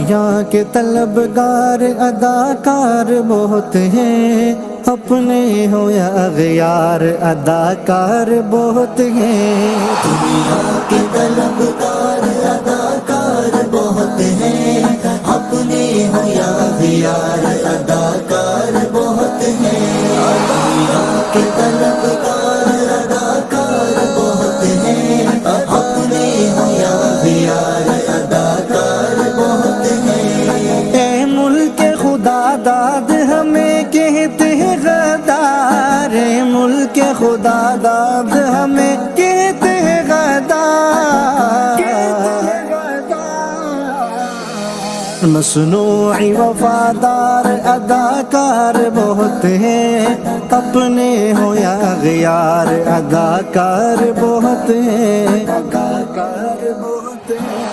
دنیا کے طلبگار اداکار بہت ہیں، اپنے ہو یا اغیار اداکار بہت ہیں۔ دنیا کے طلبگار اداکار بہت ہیں، اپنے ہو یا اغیار اداکار بہت ہیں۔ دنیا کے طلبگار اداکار بہت ہیں، اپنے ہو یا اغیار اداکار بہت ہیں۔ اے ملک خدا داد ہمیں کہتے ہیں غدار، اے ملک خدا داد ہمیں کہتے ہیں غدار۔ مصنوعی وفادار اداکار بہت ہیں، اپنے ہو یا اغیار اداکار بہت ہیں، اداکار بہت ہیں۔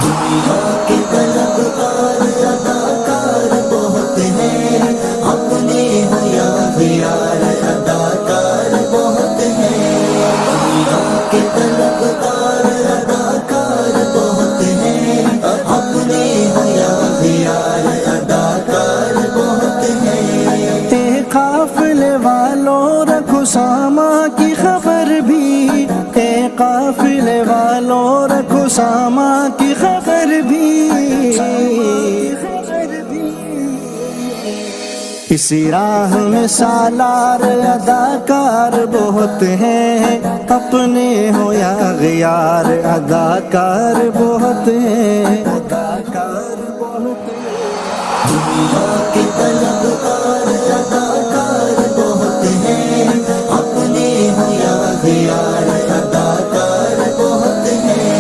دنیا کے طلبگار اداکار بہت ہیں، اپنے ہو یا اغیار اداکار بہت ہیں۔ دنیا کے طلبگار اداکار بہت ہیں، اپنے ہو یا اغیار اداکار بہت ہیں۔ اے قافلے والوں رکھو ساما کی خبر بھی، اے قافلے والوں رکھو ساما کی خبر بھی۔ اسی راہ میں سالار اداکار بہت ہیں، اپنے ہو یا اغیار اداکار بہت ہیں، اداکار بہت ہیں۔ دنیا کے طلبگار اداکار بہت ہیں، اپنے ہو یا اغیار اداکار بہت ہیں۔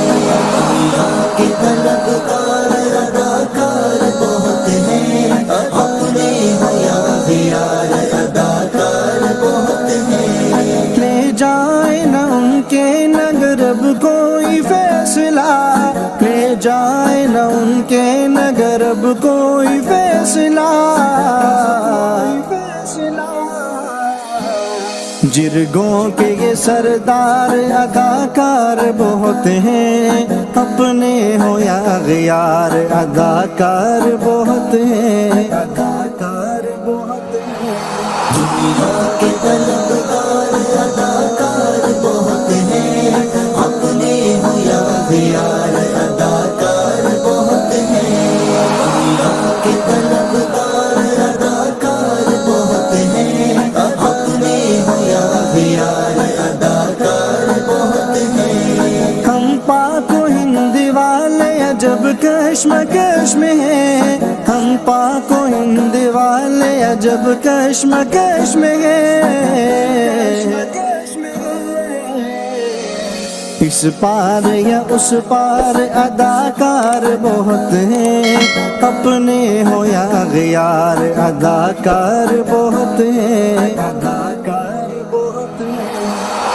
دنیا کے طلبگار اداکار بہت ہیں، اپنے ہو یا اغیار اداکار بہت ہیں۔ لے جائے نہ ان کے نگرب کوئی فیصلہ، لے جائے نہ ان کے نگرب کوئی فیصلہ۔ جرگوں کے یہ سردار اداکار بہت ہیں، اپنے ہو یا اغیار اداکار بہت ہیں، اداکار بہت ہیں۔ دنیا کے طلبگار اداکار بہت ہیں، اپنے ہو یا اغیار اداکار بہت ہیں۔ دنیا کے طلبگار اداکار بہت ہیں، اپنے ہو یا اغیار اداکار بہت ہیں۔ ہم پاک و ہند والے عجب کشمکش میں ہیں، ہم پاک و ہند والے عجب کشمکش میں ہیں۔ اس پار یا اس پار اداکار بہت ہیں، اپنے ہو یا اغیار اداکار بہت ہیں، اداکار بہت ہیں۔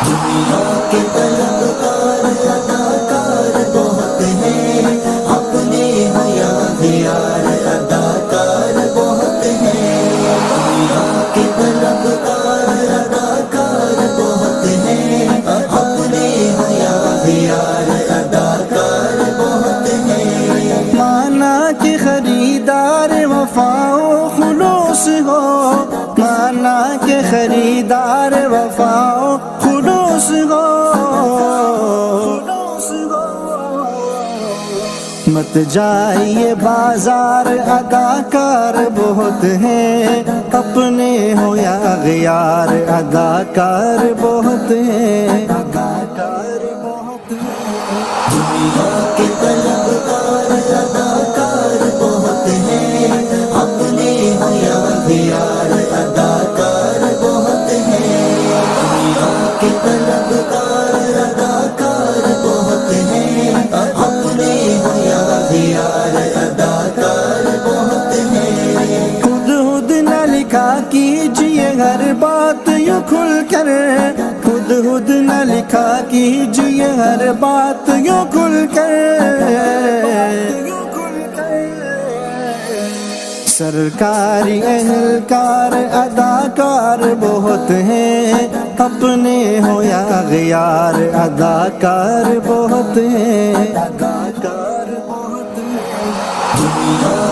دنیا کے طلبگار اداکار بہت ہیں، اپنے ہو یا اغیار اداکار بہت ہیں۔ دنیا کے طلبگار اداکار بہت ہیں، اپنے ہو یا اغیار اداکار بہت ہیں۔ مانا کہ خریدار وفا و خلوص ہو، مانا کہ خریدار وفا و خلوص ہو۔ مت جائیے بازار اداکار بہت ہیں، اپنے ہو یا اغیار اداکار بہت ہیں، اداکار بہت ہیں۔ دنیا کے طلبگار اداکار بہت ہیں، اپنے ہو یا اغیار اداکار بہت ہیں۔ دنیا کے طلبگار اداکار بہت ہیں، اپنے ہو یا اغیار اداکار بہت ہیں۔ خود خود نہ لکھا کیجیے ہر بات یوں کھل کر، خود خود نہ لکھا کیجیے ہر بات یوں کھل کر۔ سرکاری اہلکار اداکار بہت ہیں، اپنے ہو یا اغیار اداکار بہت ہیں، اداکار بہت ہیں۔ حاجیوں